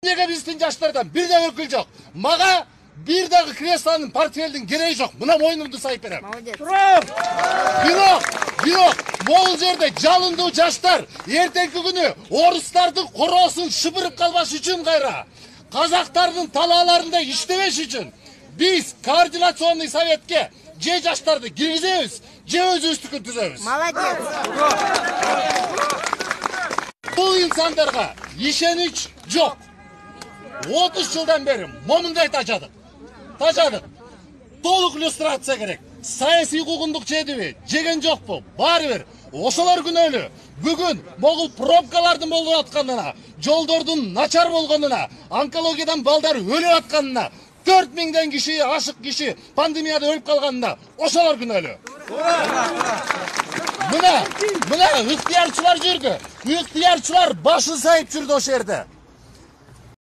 Nega биздин жаштардан бир да өкүл жок. Мага бир дагы креслонун портфелдин кереги жок. Мына мойнумду сайып берем. Молодец. Бирок, могул жерде жалындуу жаштар эртеңки күнү орустардын короосун шыбырып калбаш үчүн кайра, казактардын талааларында иштебеш үчүн биз координационный советке же жаштарды киргизебиз, же өзүбүздүкүн түзөбүз. Молодец. Бул инсандарга ишенич жок. 30 жылдан бери момундай тажадык. Толук иллюстрация керек. Саясий куугундук жедиби, жеген жокпу? Баары бир. Ошолор күнөөлүү. Бүгүн могул пробкалардын болуп атканына, жолдордун начар болгонуна, онкологиядан балдар өлүп атканына, 4000ден киши, ашык киши пандемияда өлүп калганына ошолор күнөөлүү. Мына ыктыярчылар жүрдү. Ыктыярчылар башын сайып жүрдү ошол жерде.